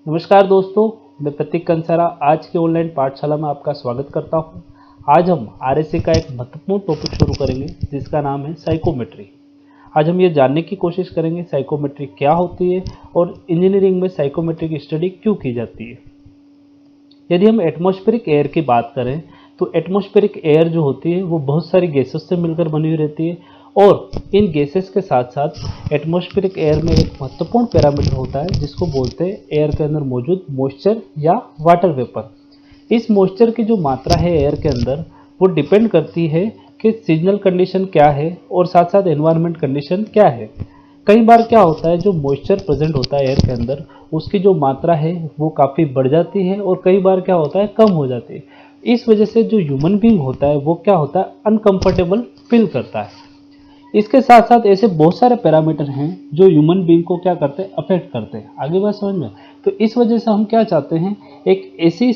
नमस्कार दोस्तों, मैं प्रतीक कंसारा आज के ऑनलाइन पाठशाला में आपका स्वागत करता हूं। आज हम आरएसए का एक महत्वपूर्ण टॉपिक शुरू करेंगे जिसका नाम है साइकोमेट्री। आज हम ये जानने की कोशिश करेंगे साइकोमेट्री क्या होती है और इंजीनियरिंग में साइकोमेट्री की स्टडी क्यों की जाती है। यदि हम एटमॉस्फेरिक एयर की बात करें तो एटमॉस्फेरिक एयर जो होती है वो बहुत सारी गैसेस से मिलकर बनी हुई रहती है और इन गैसेस के साथ साथ एटमॉस्फेरिक एयर में एक महत्वपूर्ण पैरामीटर होता है जिसको बोलते हैं एयर के अंदर मौजूद मॉइस्चर या वाटर वेपर। इस मॉइस्चर की जो मात्रा है एयर के अंदर वो डिपेंड करती है कि सीजनल कंडीशन क्या है और साथ साथ एनवायरनमेंट कंडीशन क्या है। कई बार क्या होता है जो मॉइस्चर प्रेजेंट होता है एयर के अंदर उसकी जो मात्रा है वो काफ़ी बढ़ जाती है और कई बार क्या होता है कम हो जाती है। इस वजह से जो ह्यूमन बीइंग होता है वो क्या होता है अनकंफर्टेबल फील करता है। इसके साथ साथ ऐसे बहुत सारे पैरामीटर हैं जो ह्यूमन बीइंग को क्या करते हैं अफेक्ट करते हैं। आगे बात समझ में। तो इस वजह से हम क्या चाहते हैं एक ऐसी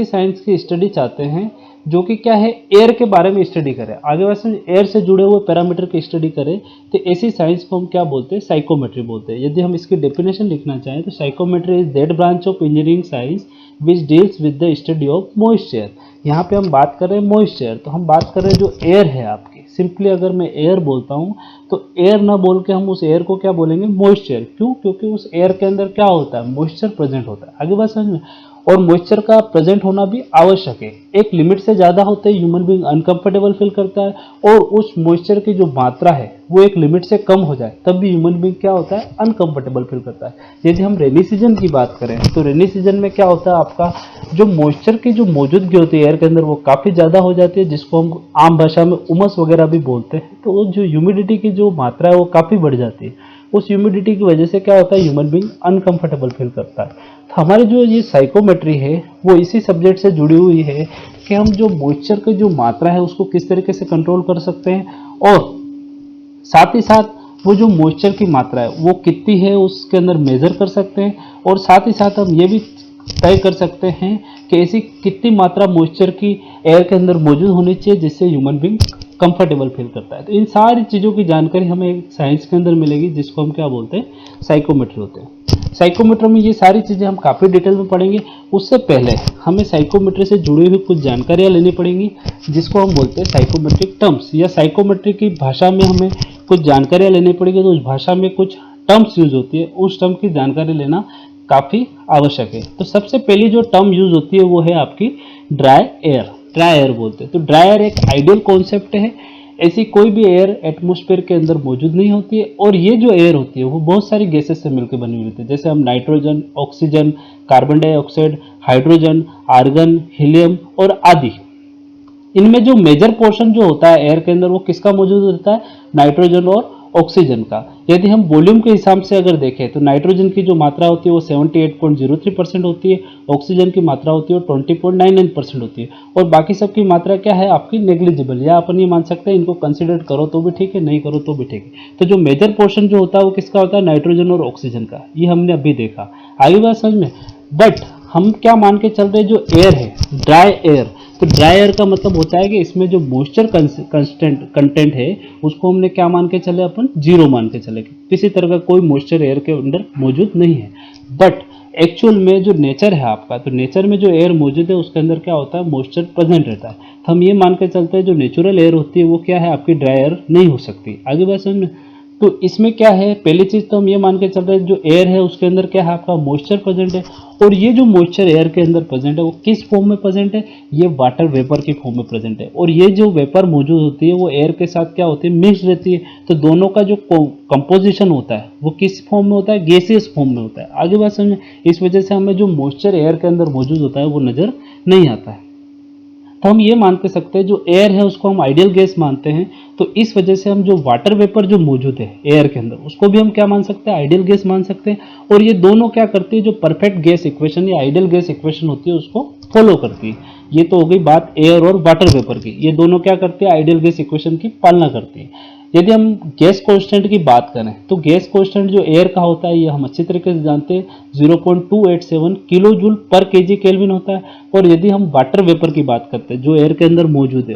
साइंस की स्टडी चाहते हैं जो कि क्या है एयर के बारे में स्टडी करे। आगे बात समझ एयर से जुड़े हुए पैरामीटर की स्टडी करे तो ऐसी साइंस को हम क्या बोलते हैं साइकोमेट्री बोलते हैं। यदि हम इसकी डेफिनेशन लिखना चाहें तो psychometry is that branch of engineering science which deals with the study of moisture. यहाँ पे हम बात कर रहे हैं मॉइस्चर, तो हम बात कर रहे हैं जो एयर है आपकी। सिंपली अगर मैं एयर बोलता हूँ तो एयर ना बोल के हम उस एयर को क्या बोलेंगे मॉइस्चर। क्यों? क्योंकि उस एयर के अंदर क्या होता है मॉइस्चर प्रेजेंट होता है। आगे बात समझ में। और मॉइस्चर का प्रेजेंट होना भी आवश्यक है। एक लिमिट से ज़्यादा होते ही ह्यूमन बीइंग अनकंफर्टेबल फील करता है और उस मॉइस्चर की जो मात्रा है वो एक लिमिट से कम हो जाए तब भी ह्यूमन बीइंग क्या होता है अनकंफर्टेबल फील करता है। यदि हम रेनी सीजन की बात करें तो रेनी सीजन में क्या होता है आपका जो मॉइस्चर की जो मौजूदगी होती है एयर के अंदर वो काफ़ी ज़्यादा हो जाती है जिसको हम आम भाषा में उमस वगैरह भी बोलते हैं। तो वो जो ह्यूमिडिटी की जो मात्रा है वो काफ़ी बढ़ जाती है। उस ह्यूमिडिटी की वजह से क्या होता है ह्यूमन बीइंग अनकंफर्टेबल फील करता है। तो हमारी जो ये साइकोमेट्री है वो इसी सब्जेक्ट से जुड़ी हुई है कि हम जो मॉइस्चर की जो मात्रा है उसको किस तरीके से कंट्रोल कर सकते हैं और साथ ही साथ वो जो मॉइस्चर की मात्रा है वो कितनी है उसके अंदर मेजर कर सकते हैं और साथ ही साथ हम ये भी तय कर सकते हैं कि ऐसी कितनी मात्रा मॉइस्चर की एयर के अंदर मौजूद होनी चाहिए जिससे ह्यूमन बीइंग कंफर्टेबल फील करता है। तो इन सारी चीज़ों की जानकारी हमें साइंस के अंदर मिलेगी जिसको हम क्या बोलते हैं साइकोमेट्री होते हैं। साइकोमेट्री में ये सारी चीज़ें हम काफ़ी डिटेल में पढ़ेंगे। उससे पहले हमें साइकोमेट्री से जुड़ी हुई कुछ जानकारियाँ लेनी पड़ेंगी जिसको हम बोलते हैं साइकोमेट्रिक टर्म्स या साइकोमेट्री की भाषा में हमें कुछ जानकारियाँ लेनी पड़ेगी। तो उस भाषा में कुछ टर्म्स यूज होती है उस टर्म की जानकारी लेना काफ़ी आवश्यक है। तो सबसे पहली जो टर्म यूज होती है वो है आपकी ड्राई एयर बोलते हैं। तो ड्राई एयर एक आइडियल कॉन्सेप्ट है। ऐसी कोई भी एयर एटमॉस्फेयर के अंदर मौजूद नहीं होती है और ये जो एयर होती है वो बहुत सारी गैसेस से मिलकर बनी हुई होती है। जैसे हम nitrogen, oxygen, carbon dioxide, hydrogen, argon, helium और आदि। इनमें जो मेजर पोर्शन जो होता है एयर के अंदर वो किसका मौजूद होता है नाइट्रोजन और ऑक्सीजन का। यदि हम वॉल्यूम के हिसाब से अगर देखें तो नाइट्रोजन की जो मात्रा होती है वो 78.03% होती है, ऑक्सीजन की मात्रा होती है वो 20.99% होती है और बाकी सब की मात्रा क्या है आपकी नेग्लिजिबल या अपन ये मान सकते हैं इनको कंसिडर करो तो भी ठीक है नहीं करो तो भी ठीक है। तो जो मेजर पोर्शन जो होता है वो किसका होता है नाइट्रोजन और ऑक्सीजन का। ये हमने अभी देखा। आगे बात समझ में। बट हम क्या मान के चल रहे हैं जो एयर है ड्राई एयर। तो ड्राई एयर का मतलब होता है कि इसमें जो मॉइस्चर कंटेंट है उसको हमने क्या मान के चले अपन जीरो मान के चले। किसी तरह का कोई मॉइस्चर एयर के अंदर मौजूद नहीं है। बट एक्चुअल में जो नेचर है आपका तो नेचर में जो एयर मौजूद है उसके अंदर क्या होता है मॉइस्चर प्रेजेंट रहता है। तो हम ये मान के चलते हैं जो नेचुरल एयर होती है वो क्या है आपकी ड्राई एयर नहीं हो सकती। आगे बात समझ में। तो इसमें क्या है पहली चीज तो हम ये मान के चल रहे हैं जो एयर है उसके अंदर क्या है आपका मॉइस्चर प्रेजेंट है और ये जो मॉइस्चर एयर के अंदर प्रेजेंट है वो किस फॉर्म में प्रेजेंट है ये वाटर वेपर की फॉर्म में प्रेजेंट है। और ये जो वेपर मौजूद होती है वो एयर के साथ क्या होती है मिक्स रहती है। तो दोनों का जो कंपोजिशन होता है वो किस फॉर्म में होता है गैसियस फॉर्म में होता है। आगे बात समझ। इस वजह से हमें जो मॉइस्चर एयर के अंदर मौजूद होता है वो नजर नहीं आता है। तो हम ये मान के सकते हैं जो एयर है उसको हम आइडियल गैस मानते हैं। तो इस वजह से हम जो वाटर वेपर जो मौजूद है एयर के अंदर उसको भी हम क्या मान सकते हैं आइडियल गैस मान सकते हैं। और ये दोनों क्या करती है जो परफेक्ट गैस इक्वेशन या आइडियल गैस इक्वेशन होती है उसको फॉलो करती है। ये तो हो गई बात एयर और वाटर वेपर की। ये दोनों क्या करती है आइडियल गैस इक्वेशन की पालना करती है। यदि हम गैस कांस्टेंट की बात करें तो गैस कांस्टेंट जो एयर का होता है ये हम अच्छी तरीके से जानते हैं 0.287 किलो जूल पर केजी केल्विन होता है। और यदि हम वाटर वेपर की बात करते हैं जो एयर के अंदर मौजूद है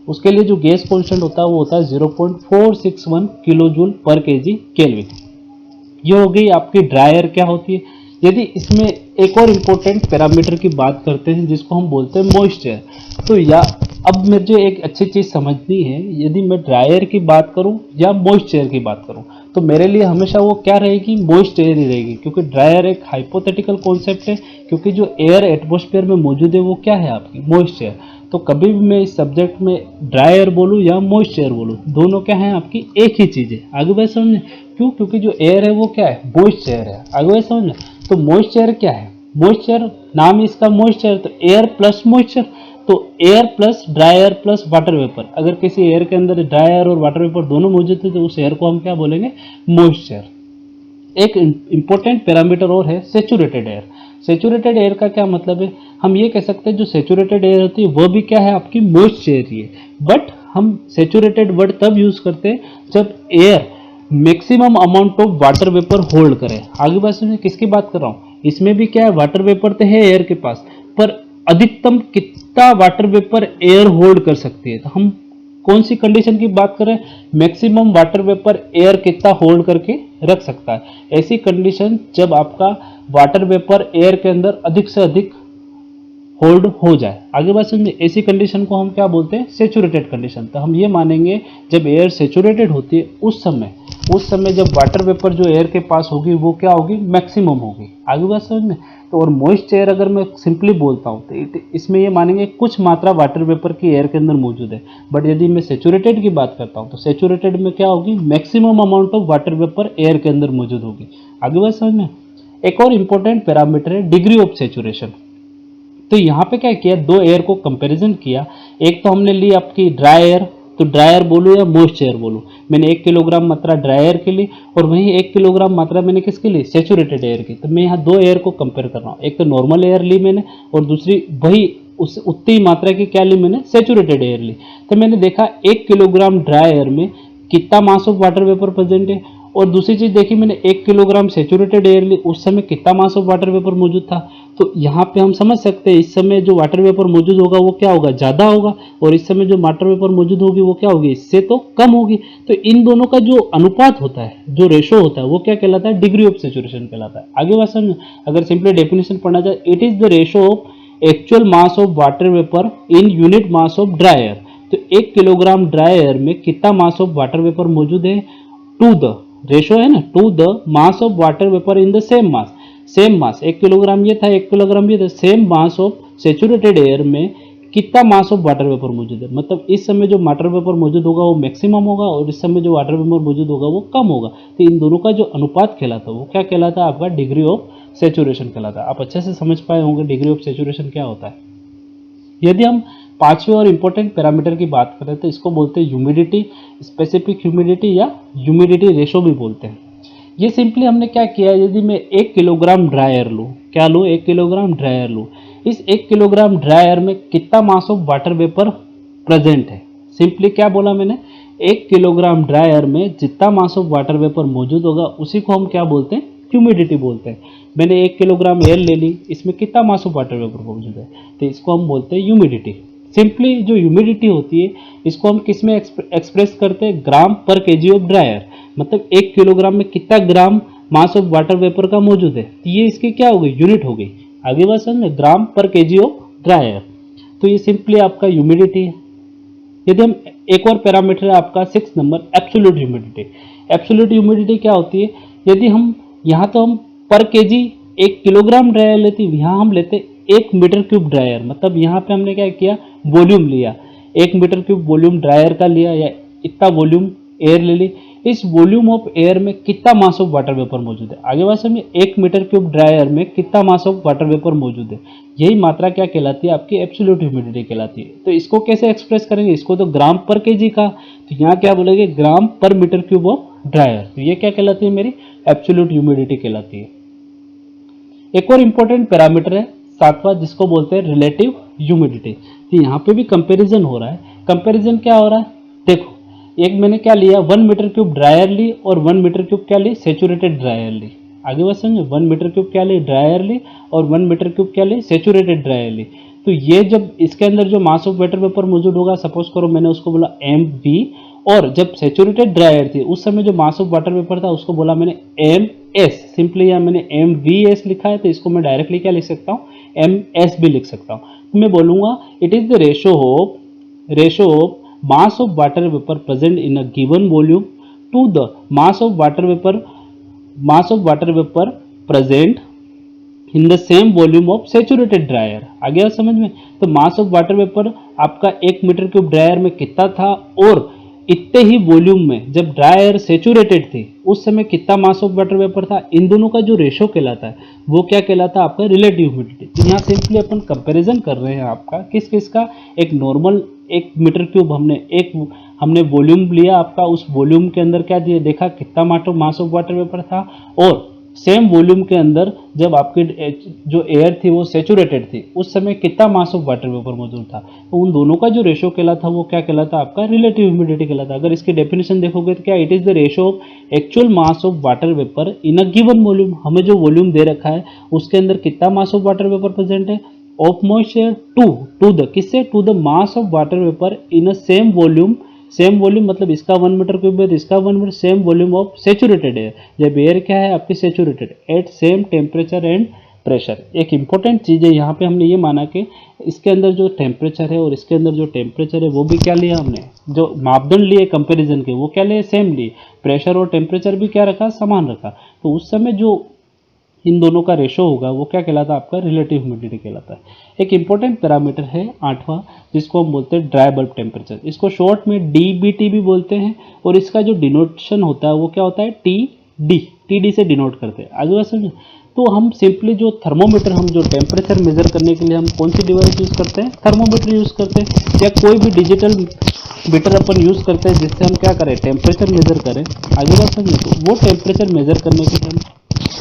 उसके लिए जो गैस कांस्टेंट होता है वो होता है 0.461 किलो जूल पर केजी केल्विन। ये हो गई आपकी ड्राई एयर क्या होती है। यदि इसमें एक और इम्पोर्टेंट पैरामीटर की बात करते हैं जिसको हम बोलते हैं मॉइस्चर, तो या अब मुझे एक अच्छी चीज़ समझनी है, यदि मैं ड्रायर की बात करूं या मॉइस्चर की बात करूं तो मेरे लिए हमेशा वो क्या रहेगी, मॉइस्चर ही रहेगी, क्योंकि ड्रायर एक हाइपोथेटिकल कॉन्सेप्ट है, क्योंकि जो एयर एटमॉस्फेयर में मौजूद है वो क्या है आपकी मॉइस्चर। तो कभी भी मैं इस सब्जेक्ट में ड्रायर बोलूँ या मॉइस्चर बोलूँ, दोनों क्या है आपकी एक ही चीज़ है। आगे बात समझ, क्यों, क्योंकि जो एयर है वो क्या है, मॉइस्चर है। आगे बात समझ, तो मॉइस्चर क्या है, मॉइस्चर नाम इसका मॉइस्चर, तो एयर प्लस मॉइस्चर, तो air plus dryer plus water vapour. अगर किसी एयर के अंदर ड्रायर और वाटर वेपर दोनों मौजूद है तो उस एयर को हम क्या बोलेंगे, मॉइस्चर। एक इंपॉर्टेंट पैरामीटर और है सेचुरेटेड एयर। सेचुरेटेड एयर का क्या मतलब है, हम ये कह सकते हैं जो सेचुरेटेड एयर होती है वो भी क्या है आपकी मॉइस्चर ही है, बट हम सेचुरेटेड वर्ड तब यूज करते हैं जब air maximum amount of water vapour hold करे। आगे बात समझे किसकी बात कर रहा हूँ, इसमें भी क्या है, वाटर वेपर तो है एयर के पास, पर अधिकतम कितना वाटर वेपर एयर होल्ड कर सकती है। तो हम कौन सी कंडीशन की बात करें, मैक्सिमम वाटर वेपर एयर कितना होल्ड करके रख सकता है, ऐसी कंडीशन जब आपका वाटर वेपर एयर के अंदर अधिक से अधिक होल्ड हो जाए। आगे बात समझिए, ऐसी कंडीशन को हम क्या बोलते हैं, सेचुरेटेड कंडीशन। तो हम ये मानेंगे जब एयर सेचुरेटेड होती है उस समय जब वाटर वेपर जो एयर के पास होगी वो क्या होगी, मैक्सिमम होगी। आगे बात समझ में। तो और मॉइस्ट एयर अगर मैं सिंपली बोलता हूँ तो इसमें ये मानेंगे कुछ मात्रा वाटर वेपर की एयर के अंदर मौजूद है, बट यदि मैं सेचुरेटेड की बात करता हूँ तो सेचुरेटेड में क्या होगी, maximum amount of water vapour air के अंदर मौजूद होगी। आगे बात समझ में। एक और इंपॉर्टेंट पैरामीटर है डिग्री ऑफ सेचुरेशन। तो यहाँ पे क्या किया, दो एयर को कंपैरिजन किया। एक तो हमने ली आपकी ड्राई एयर, तो ड्राई एयर बोलूँ या मॉइस्ट एयर बोलूँ, मैंने 1 किलोग्राम मात्रा ड्राई एयर की ली और वहीं 1 किलोग्राम मात्रा मैंने किसकी ली, सेचुरेटेड एयर की। तो मैं यहाँ दो एयर को कंपेयर कर रहा हूँ, एक तो नॉर्मल एयर ली मैंने और दूसरी वही उस उतनी मात्रा की क्या ली मैंने, सेचुरेटेड एयर ली। तो मैंने देखा 1 किलोग्राम ड्राई एयर में कितना mass of water vapour present है, और दूसरी चीज देखी मैंने 1 किलोग्राम सेचुरेटेड एयर ली, उस समय कितना मास ऑफ वाटर वेपर मौजूद था। तो यहाँ पे हम समझ सकते हैं इस समय जो वाटर वेपर मौजूद होगा वो क्या होगा, ज्यादा होगा, और इस समय जो वाटर वेपर मौजूद होगी वो क्या होगी, इससे तो कम होगी। तो इन दोनों का जो अनुपात होता है, जो रेशो होता है, वो क्या कहलाता है, डिग्री ऑफ सेचुरेशन कहलाता है। आगे बात समझ, अगर सिंपली डेफिनेशन पढ़ना जाए, it is the ratio of actual mass of water vapour in unit mass of dry air. तो 1 किलोग्राम ड्राई एयर में कितना मास ऑफ वाटर वेपर मौजूद है, टू द रेशो है ना, to the mass of water vapour in the same mass 1 kilogram ये था, 1 kilogram ये था, same mass of saturated air में कितना मास ऑफ वाटर वेपर मौजूद है। मतलब इस समय जो वाटर वेपर मौजूद होगा वो मैक्सिमम होगा और इस समय जो वाटर वेपर मौजूद होगा वो कम होगा। तो इन दोनों का जो अनुपात कहलाता है वो क्या कहलाता है, आपका डिग्री ऑफ सेचुरेशन कहलाता है। आप अच्छे से समझ पाए होंगे डिग्री ऑफ सेचुरेशन क्या होता है। यदि हम पांचवें और इंपॉर्टेंट पैरामीटर की बात करें तो इसको बोलते हैं ह्यूमिडिटी, स्पेसिफिक ह्यूमिडिटी या ह्यूमिडिटी रेशो भी बोलते हैं। ये सिंपली हमने क्या किया, यदि मैं 1 किलोग्राम ड्राई एयर लूँ, क्या लूँ, 1 किलोग्राम ड्राई एयर लूँ, इस 1 किलोग्राम ड्राई एयर में कितना mass of water vapour present है। सिंपली क्या बोला मैंने, 1 किलोग्राम ड्राई एयर में जितना मास ऑफ वाटर वेपर मौजूद होगा उसी को हम क्या बोलते हैं, ह्यूमिडिटी बोलते हैं। मैंने 1 किलोग्राम एयर ले ली, इसमें कितना मास ऑफ वाटर वेपर मौजूद है, तो इसको हम बोलते हैं ह्यूमिडिटी। सिंपली जो ह्यूमिडिटी होती है इसको हम किस में एक्सप्रेस करते हैं, ग्राम पर केजी ऑफ ड्राई एयर। मतलब 1 किलोग्राम में कितना ग्राम मास ऑफ वाटर वेपर का मौजूद है, तो ये इसकी क्या हो गई, यूनिट हो गई। आगे बात समझ में, ग्राम पर केजी ऑफ ड्राई एयर। तो ये सिंपली आपका ह्यूमिडिटी है। यदि हम एक और पैरामीटर है आपका 6 number, absolute humidity. Absolute humidity क्या होती है, यदि हम यहाँ तो हम पर केजी 1 किलोग्राम ड्राई एयर लेते, यहाँ हम लेते 1 मीटर क्यूब ड्राई एयर। मतलब यहाँ पे हमने क्या किया, वॉल्यूम लिया, 1 metre cube volume dry air का लिया या इतना वॉल्यूम एयर ले ली। इस वॉल्यूम ऑफ एयर में कितना मास ऑफ वाटर वेपर मौजूद है। आगे बात समझिए, 1 मीटर क्यूब ड्राई एयर में कितना मास ऑफ वाटर वेपर मौजूद है, यही मात्रा क्या कहलाती है, आपकी एब्सोल्यूट ह्यूमिडिटी कहलाती है। तो इसको कैसे एक्सप्रेस करेंगे, इसको तो ग्राम पर केजी का, तो यहाँ क्या बोलेंगे, gram per metre cube of dry air. तो ये क्या कहलाती है, मेरी एब्सोल्यूट ह्यूमिडिटी कहलाती है। एक और इंपॉर्टेंट पैरामीटर है 7वां, जिसको बोलते हैं रिलेटिव ह्यूमिडिटी। तो यहाँ पे भी कंपैरिजन हो रहा है। कंपैरिजन क्या हो रहा है, देखो एक मैंने क्या लिया, 1 मीटर क्यूब ड्राई एयर ली और 1 मीटर क्यूब क्या ली, सेचुरेटेड ड्राई एयर ली। आगे बात समझे, 1 मीटर क्यूब क्या ली, ड्राई एयर ली और 1 मीटर क्यूब क्या ली, सेचुरेटेड ड्राई एयर ली। तो ये जब इसके अंदर जो मास ऑफ वाटर वेपर मौजूद होगा, सपोज करो मैंने उसको बोला MV, और जब सेचुरेटेड ड्राई एयर थी उस समय जो मास ऑफ वाटर वेपर था उसको बोला मैंने एस, सिंपली यहाँ मैंने MVS लिखा है तो इसको मैं डायरेक्टली क्या लिख सकता हूँ, MS भी लिख सकता हूँ। तो मैं बोलूँगा it is the ratio of mass of water vapour present in a given volume to the mass of water vapour present in the same volume of saturated dryer. आ गया समझ में? तो मास ऑफ वाटर वेपर आपका 1 metre cube dryer में कितना था, और इतने ही वॉल्यूम में जब ड्रायर सेचुरेटेड थी उस समय कितना मास ऑफ वाटर वेपर था, इन दोनों का जो रेशो कहलाता है वो क्या कहलाता है, आपका रिलेटिव ह्यूमिडिटी। तो यहाँ सिंपली अपन कंपैरिजन कर रहे हैं आपका किस किस का, एक नॉर्मल 1 मीटर क्यूब हमने वॉल्यूम लिया आपका, उस वॉल्यूम के अंदर क्या दिया, देखा कितना मास ऑफ वाटर वेपर था, और सेम वॉल्यूम के अंदर जब आपकी जो एयर थी वो सेचुरेटेड थी उस समय कितना मास ऑफ वाटर वेपर मौजूद था। तो उन दोनों का जो रेशो कहलाता वो क्या कहलाता, आपका रिलेटिव ह्यूमिडिटी कहलाता। अगर इसकी डेफिनेशन देखोगे तो क्या, it is the ratio of actual mass of water vapour in a given volume. हमें जो वॉल्यूम दे रखा है उसके अंदर कितना mass of water vapour present है, ऑफ मॉइस्चर टू द किससे, to the mass of water vapour in a same volume मतलब इसका 1 मीटर क्यूब है तो इसका 1 metre, same volume of saturated air. जब एयर क्या है आपकी saturated eight same temperature and pressure. एक इंपॉर्टेंट चीज़ है यहाँ पे, हमने ये माना कि इसके अंदर जो टेम्परेचर है और इसके अंदर जो टेम्परेचर है वो भी क्या लिया हमने, जो मापदंड लिए कंपैरिजन के वो क्या लिए, सेम लिए। प्रेशर और टेम्परेचर भी क्या रखा, समान रखा। तो उस समय जो इन दोनों का रेशो होगा वो क्या कहलाता है, आपका रिलेटिव ह्यूमिडिटी कहलाता है। एक इंपॉर्टेंट पैरामीटर है 8वां, जिसको हम बोलते हैं ड्राई बल्ब टेम्परेचर। इसको शॉर्ट में DBT भी बोलते हैं, और इसका जो डिनोटेशन होता है वो क्या होता है, TD से डिनोट करते हैं। आगे बात समझे? तो हम सिंपली जो थर्मोमीटर, हम जो टेम्परेचर मेजर करने के लिए हम कौन सी डिवाइस यूज़ करते हैं, थर्मोमीटर यूज़ करते हैं, या कोई भी डिजिटल मीटर अपन यूज़ करते हैं जिससे हम क्या करें, टेम्परेचर मेजर करें। आगे बात समझे? तो वो टेम्परेचर मेजर करने के लिए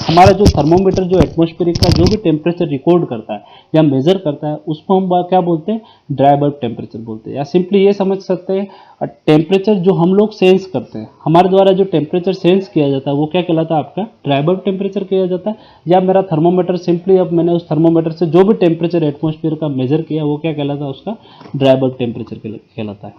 हमारा जो थर्मोमीटर जो एटमॉस्फेरिक का जो भी टेम्परेचर रिकॉर्ड करता है या मेजर करता है उसको हम क्या बोलते हैं, ड्राई बल्ब टेम्परेचर बोलते हैं। या सिंपली ये समझ सकते हैं टेम्परेचर जो हम लोग सेंस करते हैं, हमारे द्वारा जो टेम्परेचर सेंस किया जाता है वो क्या कहलाता है, आपका ड्राई बल्ब टेम्परेचर किया जाता है। या मेरा थर्मोमीटर सिंपली, अब मैंने उस थर्मोमीटर से जो भी टेम्परेचर एटमॉस्फेयर का मेजर किया वो क्या कहलाता है, उसका ड्राई बल्ब टेम्परेचर कहलाता है।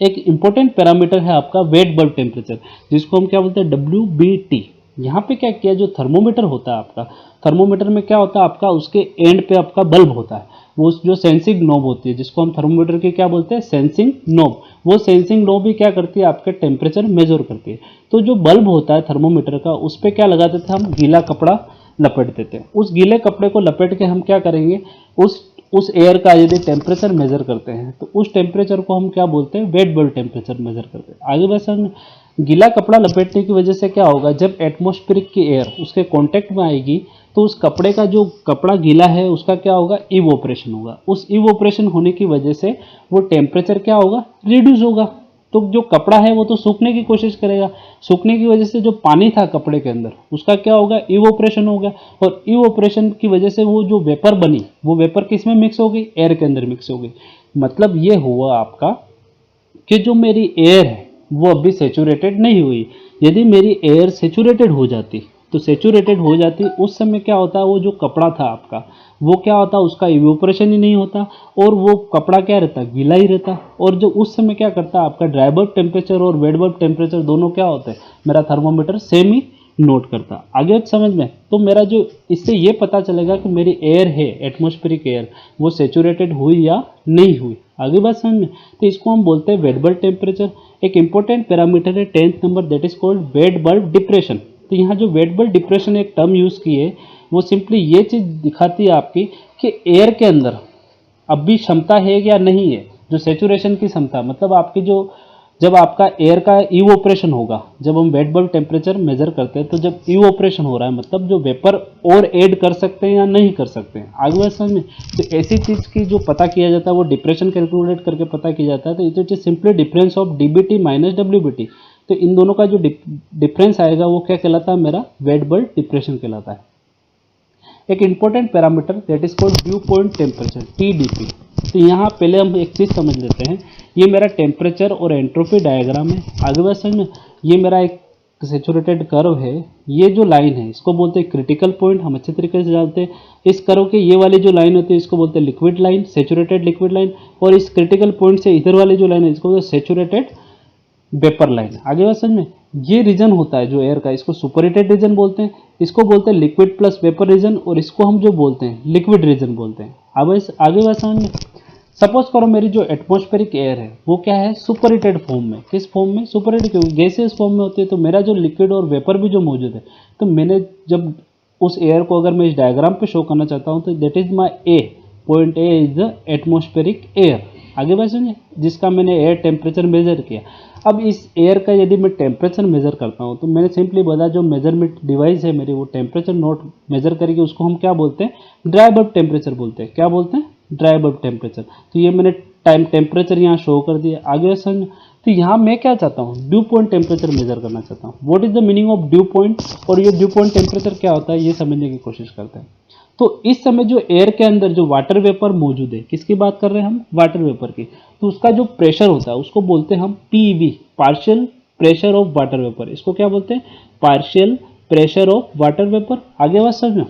एक इंपॉर्टेंट पैरामीटर है आपका वेट बल्ब टेम्परेचर, जिसको हम क्या बोलते हैं, WBT। यहाँ पे क्या किया, जो थर्मोमीटर होता है आपका, थर्मोमीटर में क्या होता है आपका, उसके एंड पे आपका बल्ब होता है, वो जो सेंसिंग नोब होती है जिसको हम थर्मोमीटर की क्या बोलते हैं, सेंसिंग नोब। वो सेंसिंग नोब भी क्या करती है, आपके टेम्परेचर मेजर करती है। तो जो बल्ब होता है थर्मोमीटर का, उस पर क्या लगाते थे हम, गीला कपड़ा लपेट देते हैं। उस गीले कपड़े को लपेट के हम क्या करेंगे, उस एयर का यदि टेम्परेचर मेजर करते हैं तो उस टेम्परेचर को हम क्या बोलते हैं, वेट बल्ब टेम्परेचर मेजर करते हैं। आगे बस हम गीला कपड़ा लपेटने की वजह से क्या होगा, जब एटमॉस्फेरिक की एयर उसके कांटेक्ट में आएगी तो उस कपड़े का जो कपड़ा गीला है उसका क्या होगा, इवोपरेशन होगा। उस इवोपरेशन होने की वजह से वो टेम्परेचर क्या होगा, रिड्यूस होगा। तो जो कपड़ा है वो तो सूखने की कोशिश करेगा, सूखने की वजह से जो पानी था कपड़े के अंदर उसका क्या होगा, इवोपरेशन होगा। और इवोपरेशन की वजह से वो जो वेपर बनी वो वेपर किस में मिक्स हो गई, एयर के अंदर मिक्स हो गई। मतलब ये हुआ आपका कि जो मेरी एयर है वो अभी सेचुरेटेड नहीं हुई। यदि मेरी एयर सेचुरेटेड हो जाती उस समय क्या होता है, वो जो कपड़ा था आपका वो क्या होता, उसका इवेपोरेशन ही नहीं होता और वो कपड़ा क्या रहता, गीला ही रहता। और जो उस समय क्या करता, आपका ड्राई बल्ब टेम्परेचर और वेट बल्ब टेम्परेचर दोनों क्या होते हैं, मेरा थर्मोमीटर सेम ही नोट करता। आगे समझ में? तो मेरा जो इससे ये पता चलेगा कि मेरी एयर है, एटमॉस्फेरिक एयर, वो सेचुरेटेड हुई या नहीं हुई। आगे बात समझ में? तो इसको हम बोलते हैं वेट बल्ब टेम्परेचर। एक इंपॉर्टेंट पैरामीटर है 10th number, that is called wet bulb depression. तो यहाँ जो वेट बल्ब डिप्रेशन एक टर्म यूज़ की है वो सिंपली ये चीज़ दिखाती है आपकी कि एयर के अंदर अब भी क्षमता है या नहीं है, जो सेचुरेशन की क्षमता, मतलब आपकी जो जब आपका एयर का इवोपरेशन होगा, जब हम वेट बल्ब टेम्परेचर मेजर करते हैं तो जब इवोपरेशन हो रहा है मतलब जो वेपर और ऐड कर सकते हैं या नहीं कर सकते हैं। आगे बात समझ में? तो ऐसी चीज़ की जो पता किया जाता है वो डिप्रेशन कैलकुलेट करके पता किया जाता है। तो it is simply difference of DBT minus WBT। तो इन दोनों का जो डिफरेंस आएगा वो क्या कहलाता है, मेरा वेट बल्ब डिप्रेशन कहलाता है। एक important parameter that is called due point temperature, TDP। तो यहाँ पहले हम एक चीज़ समझ लेते हैं, ये मेरा टेम्परेचर और एंट्रोपी डायग्राम है। आगे बात समझ में? ये मेरा एक सेचुरेटेड कर्व है, ये जो लाइन है इसको बोलते हैं क्रिटिकल पॉइंट, हम अच्छे तरीके से जानते हैं। इस कर्व के ये वाली जो लाइन होती है इसको बोलते हैं liquid line, saturated liquid line. और इस क्रिटिकल पॉइंट से इधर वाली जो लाइन है इसको बोलते हैं सेचुरेटेड वेपर लाइन। आगे बात समझ में? ये रीजन होता है जो एयर का, इसको सुपरहीटेड रीजन बोलते हैं, इसको बोलते हैं लिक्विड प्लस वेपर रीजन, और इसको हम जो बोलते हैं लिक्विड रीजन बोलते हैं। अब आगे बात समझ में। सपोज करो मेरी जो एटमॉस्फेरिक एयर है वो क्या है, सुपरहीटेड फॉर्म में। किस फॉर्म में, सुपरहीटेड, क्योंकि गैसियस फॉर्म में होती है। तो मेरा जो लिक्विड और वेपर भी जो मौजूद है, तो मैंने जब उस एयर को अगर मैं इस डायग्राम पे शो करना चाहता हूँ तो that is my A, point A is the atmospheric air. आगे बात सुनिए, जिसका मैंने एयर टेम्परेचर मेजर किया। अब इस एयर का यदि मैं टेम्परेचर मेजर करता हूँ तो मैंने सिंपली बताया जो मेजरमेंट डिवाइस है मेरी वो टेम्परेचर नोट मेजर करेगी, उसको हम क्या बोलते हैं, ड्राई बल्ब टेम्परेचर बोलते हैं। क्या बोलते हैं, ड्राई बल्ब टेम्परेचर। तो ये मैंने टेम्परेचर यहाँ शो कर दिया। आगे समझ। तो यहाँ मैं क्या चाहता हूँ, ड्यू पॉइंट टेम्परेचर मेजर करना चाहता हूँ। What is the meaning of due point, और ये ड्यू पॉइंट टेम्परेचर क्या होता है ये समझने की कोशिश करते हैं। तो इस समय जो एयर के अंदर जो वाटर वेपर मौजूद है, किसकी बात कर रहे हैं हम, वाटर वेपर की। तो उसका जो प्रेशर होता है उसको बोलते हैं हम PV, partial pressure of water vapour. इसको क्या बोलते हैं, partial pressure of water vapour. आगे बात समझ में।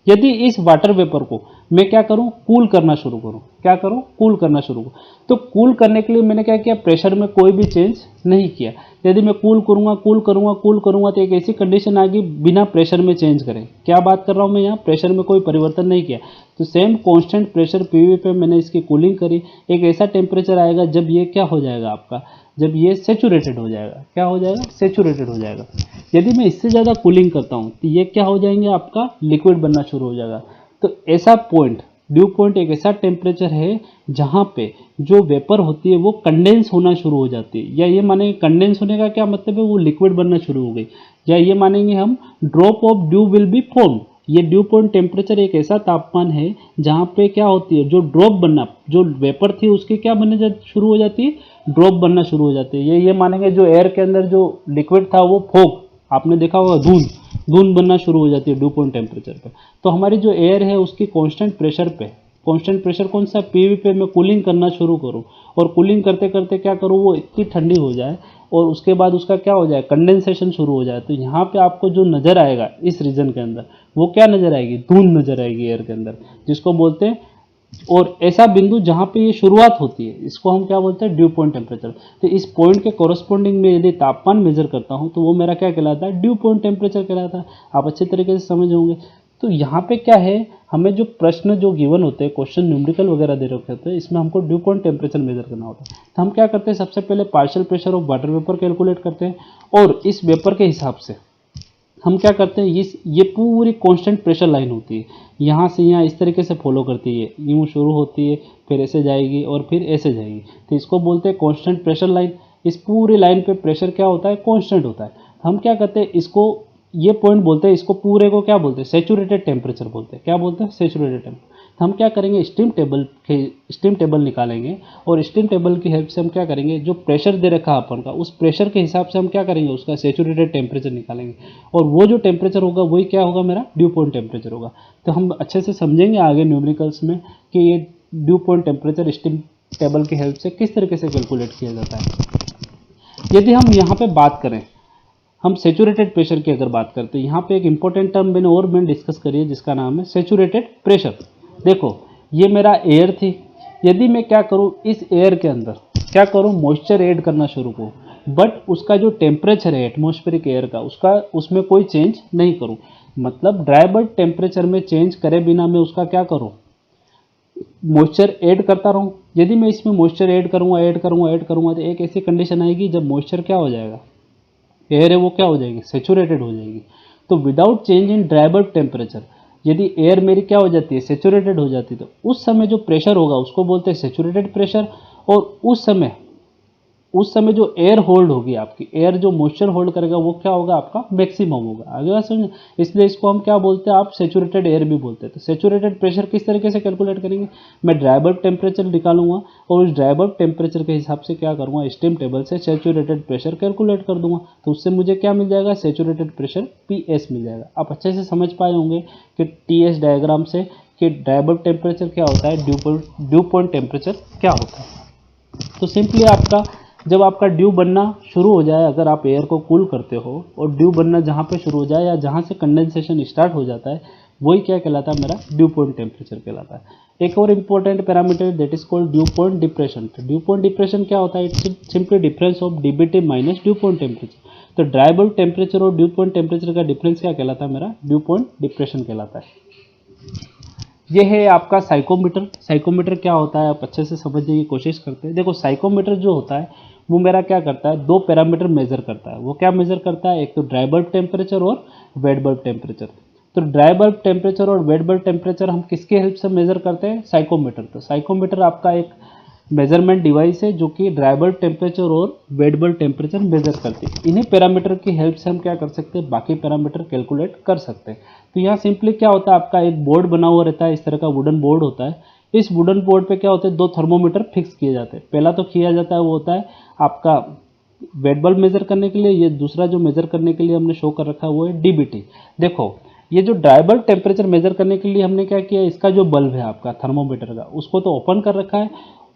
यदि इस वाटर वेपर को मैं क्या करूं, कूल करना शुरू करूं, क्या करूं, कूल करना शुरू करूं। तो कूल करने के लिए मैंने क्या किया, प्रेशर में कोई भी चेंज नहीं किया। यदि मैं कूल करूंगा कूल करूंगा कूल करूंगा तो एक ऐसी कंडीशन आ गई बिना प्रेशर में चेंज करें। क्या बात कर रहा हूं मैं यहाँ, प्रेशर में कोई परिवर्तन नहीं किया। तो सेम कांस्टेंट प्रेशर पीवी पे मैंने इसकी कूलिंग करी। एक ऐसा टेम्परेचर आएगा जब ये क्या हो जाएगा आपका, जब ये सेचुरेटेड हो जाएगा। क्या हो जाएगा, सेचुरेटेड हो जाएगा। यदि मैं इससे ज़्यादा कूलिंग करता हूँ तो ये क्या हो जाएंगे, आपका लिक्विड बनना शुरू हो जाएगा। तो ऐसा पॉइंट, ड्यू पॉइंट एक ऐसा टेम्परेचर है जहाँ पे जो वेपर होती है वो कंडेंस होना शुरू हो जाती है। या ये मानेंगे कंडेंस होने का क्या मतलब है, वो लिक्विड बनना शुरू हो गई। या ये मानेंगे हम drop of due will be form. ये ड्यू पॉइंट टेम्परेचर एक ऐसा तापमान है जहाँ पे क्या होती है, जो ड्रॉप बनना, जो वेपर थी उसकी क्या बनने शुरू हो जाती है, ड्रॉप बनना शुरू हो जाती है। ये मानेंगे जो एयर के अंदर जो लिक्विड था वो फॉग, आपने देखा होगा धुंध, धुंध बनना शुरू हो जाती है ड्यू पॉइंट टेम्परेचर पे। तो हमारी जो एयर है उसकी कांस्टेंट प्रेशर पे, कांस्टेंट प्रेशर कौन सा, पीवी पे मैं कूलिंग करना शुरू करूँ, और कूलिंग करते करते क्या करूँ, वो इतनी ठंडी हो जाए और उसके बाद उसका क्या हो जाए, कंडेंसेशन शुरू हो जाए। तो यहाँ पे आपको जो नज़र आएगा इस रीजन के अंदर वो क्या नज़र आएगी, धुंध नज़र आएगी एयर के अंदर, जिसको बोलते हैं। और ऐसा बिंदु जहाँ पे ये शुरुआत होती है इसको हम क्या बोलते हैं, ड्यू पॉइंट टेम्परेचर। तो इस पॉइंट के कोरस्पॉन्डिंग में यदि तापमान मेजर करता हूँ तो वो मेरा क्या कहलाता है, ड्यू पॉइंट टेम्परेचर कहलाता है। आप अच्छे तरीके से समझ होंगे। तो यहाँ पे क्या है, हमें जो प्रश्न जो गिवन होते हैं, क्वेश्चन न्यूमेरिकल वगैरह दे रखे होते हैं, इसमें हमको ड्यू पॉइंट टेम्परेचर मेजर करना होता है। तो हम क्या करते हैं, सबसे पहले partial pressure of water vapour calculate करते हैं, और इस वेपर के हिसाब से हम क्या करते हैं, ये पूरी कांस्टेंट प्रेशर लाइन होती है, यहाँ से यहाँ इस तरीके से फॉलो करती है, यूँ शुरू होती है, फिर ऐसे जाएगी और फिर ऐसे जाएगी। तो इसको बोलते हैं कांस्टेंट प्रेशर लाइन। इस पूरी लाइन पे प्रेशर क्या होता है, कांस्टेंट होता है। हम क्या करते हैं, इसको ये पॉइंट बोलते हैं, इसको पूरे को क्या बोलते हैं, सेचुरेटेड टेम्परेचर बोलते हैं। क्या बोलते हैं, सेचुरेटेड टेम्परेचर। तो हम क्या करेंगे, स्टीम टेबल निकालेंगे, और स्टीम टेबल की हेल्प से हम क्या करेंगे, जो प्रेशर दे रखा है अपन का उस प्रेशर के हिसाब से हम क्या करेंगे, उसका सेचुरेटेड टेम्परेचर निकालेंगे, और वो जो टेम्परेचर होगा वही क्या होगा, मेरा ड्यू पॉइंट टेम्परेचर होगा। तो हम अच्छे से समझेंगे आगे न्यूमेरिकल्स में कि ये due point temperature steam table की हेल्प से किस तरीके से कैलकुलेट किया जाता है। यदि हम यहाँ पे बात करें, हम सेचुरेटेड प्रेशर की अगर बात करते हैं, यहाँ पे एक इंपॉर्टेंट टर्म मैंने डिस्कस करी है जिसका नाम है सेचुरेटेड प्रेशर। देखो ये मेरा एयर थी, यदि मैं क्या करूँ, इस एयर के अंदर क्या करूँ, मॉइस्चर ऐड करना शुरू करूँ, बट उसका जो टेम्परेचर है एटमॉस्फेरिक एयर का, उसमें कोई चेंज नहीं करूँ। मतलब ड्राई बल्ब टेम्परेचर में चेंज करे बिना मैं उसका क्या करूँ, मॉइस्चर ऐड करता रहूँ। यदि मैं इसमें मॉइस्चर ऐड करूँगा तो एक ऐसी कंडीशन आएगी जब मॉइस्चर क्या हो जाएगा, एयर है वो क्या हो जाएगी, सेचुरेटेड हो जाएगी। तो without change in dry bulb temperature, यदि एयर मेरी क्या हो जाती है, सेचुरेटेड हो जाती है, तो उस समय जो प्रेशर होगा उसको बोलते हैं सेचुरेटेड प्रेशर। और उस समय जो एयर होल्ड होगी आपकी, एयर जो मॉइस्चर होल्ड करेगा वो क्या होगा, आपका मैक्सिमम होगा। आगे बात समझे, इसलिए इसको हम क्या बोलते हैं, आप सेचुरेटेड एयर भी बोलते हैं। तो सेचुरेटेड प्रेशर किस तरीके से कैलकुलेट करेंगे, मैं ड्राई बल्ब टेम्परेचर निकालूंगा और उस ड्राई बल्ब टेम्परेचर के हिसाब से क्या करूँगा, स्टीम टेबल से सेचुरेटेड प्रेशर कैलकुलेट कर दूंगा। तो उससे मुझे क्या मिल जाएगा, सेचुरेटेड प्रेशर PS मिल जाएगा। आप अच्छे से समझ पाए होंगे कि TS डायग्राम से कि ड्राई बल्ब टेम्परेचर क्या होता है, ड्यू पॉइंट टेम्परेचर क्या होता है। तो सिंपली आपका जब आपका ड्यू बनना शुरू हो जाए, अगर आप एयर को कूल करते हो और ड्यू बनना जहाँ पे शुरू हो जाए या जहाँ से कंडेंसेशन स्टार्ट हो जाता है, वही क्या कहलाता है, मेरा ड्यू पॉइंट टेम्परेचर कहलाता है। एक और important parameter that is called due point depression. Due point depression क्या होता है, it's simply difference of DBT minus due point temperature. तो ड्राई बल्ब टेम्परेचर और ड्यू पॉइंट टेम्परेचर का डिफरेंस क्या कहलाता है? मेरा ड्यू पॉइंट डिप्रेशन कहलाता है। ये है आपका साइकोमीटर। साइकोमीटर क्या होता है आप अच्छे से समझने की कोशिश करते हैं। देखो साइकोमीटर जो होता है वो मेरा क्या करता है, दो पैरामीटर मेजर करता है। वो क्या मेजर करता है? एक तो ड्राई बल्ब टेम्परेचर और वेट बल्ब टेम्परेचर। तो ड्राई बल्ब टेम्परेचर और वेट बल्ब टेम्परेचर हम किसके हेल्प से मेजर करते हैं? साइकोमीटर। तो साइकोमीटर आपका एक मेजरमेंट डिवाइस है जो कि ड्राई बल्ब टेम्परेचर और वेट बल्ब टेम्परेचर मेजर करती है। इन्हीं पैरामीटर की हेल्प से हम क्या कर सकते हैं? बाकी पैरामीटर कैलकुलेट कर सकते हैं। तो यहाँ सिंपली क्या होता है, आपका एक बोर्ड बना हुआ रहता है, इस तरह का वुडन बोर्ड होता है। इस वुडन बोर्ड पे क्या होता है, दो थर्मोमीटर फिक्स किए जाते हैं। पहला तो किया जाता है वो होता है आपका वेट बल्ब मेजर करने के लिए, ये दूसरा जो मेजर करने के लिए हमने शो कर रखा है वो है डीबीटी। देखो ये जो ड्राई बल्ब टेम्परेचर मेजर करने के लिए हमने क्या किया, इसका जो बल्ब है आपका थर्मोमीटर का उसको तो ओपन कर रखा है,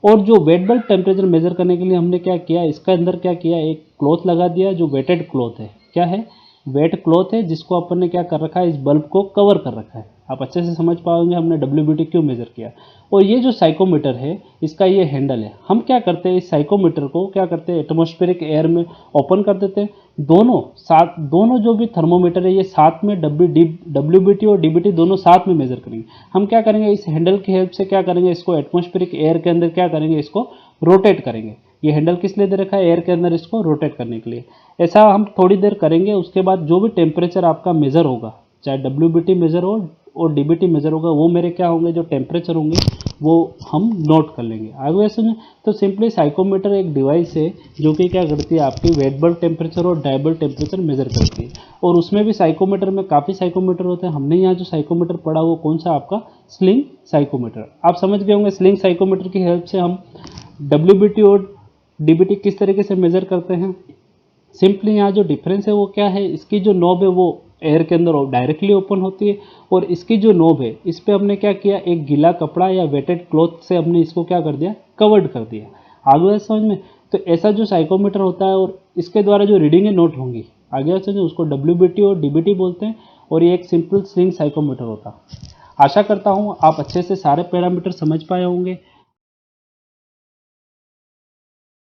और जो वेट बल्ब टेम्परेचर मेजर करने के लिए हमने क्या किया, इसके अंदर क्या किया, एक क्लॉथ लगा दिया जो वेटेड क्लॉथ है। क्या है? वेट क्लॉथ है, जिसको अपन ने क्या कर रखा है, इस बल्ब को कवर कर रखा है। आप अच्छे से समझ पाओगे हमने WBT क्यों मेजर किया। और ये जो साइकोमीटर है इसका ये हैंडल है। हम क्या करते हैं, इस साइकोमीटर को क्या करते हैं, एटमॉस्फेरिक एयर में ओपन कर देते हैं। दोनों जो भी थर्मोमीटर है ये साथ में WBT और DBT दोनों साथ में मेजर करेंगे। हम क्या करेंगे, इस हैंडल की हेल्प से क्या करेंगे, इसको एटमॉस्फेरिक एयर के अंदर क्या करेंगे, इसको रोटेट करेंगे। ये हैंडल किस लिए दे रखा है? एयर के अंदर इसको रोटेट करने के लिए। ऐसा हम थोड़ी देर करेंगे। उसके बाद जो भी टेम्परेचर आपका मेजर होगा, चाहे WBT मेजर हो और DBT मेजर होगा, वो मेरे क्या होंगे, जो टेम्परेचर होंगे वो हम नोट कर लेंगे। आगे समझे तो सिंपली साइकोमीटर एक डिवाइस है जो कि क्या करती है, आपकी वेट बल्ब टेम्परेचर और ड्राई बल्ब टेम्परेचर मेजर करती है। और उसमें भी साइकोमीटर में काफ़ी साइकोमीटर होते हैं। हमने यहाँ जो साइकोमीटर पढ़ा वो कौन सा, आपका स्लिंग साइकोमीटर। आप समझ गए होंगे स्लिंग साइकोमीटर की हेल्प से हम WBT और DBT किस तरीके से मेजर करते हैं। सिंपली यहाँ जो डिफरेंस है वो क्या है, इसकी जो नॉब है वो एयर के अंदर डायरेक्टली ओपन होती है, और इसकी जो नॉब है इस पर हमने क्या किया, एक गीला कपड़ा या वेटेड क्लॉथ से हमने इसको क्या कर दिया, कवर्ड कर दिया। आगे समझ में। तो ऐसा जो साइकोमीटर होता है और इसके द्वारा जो रीडिंगें नोट होंगी, आगे समझे, उसको WBT और DBT बोलते हैं। और ये एक सिंपल स्लिंग साइकोमीटर होता है। आशा करता हूँ आप अच्छे से सारे पैरामीटर समझ पाए होंगे।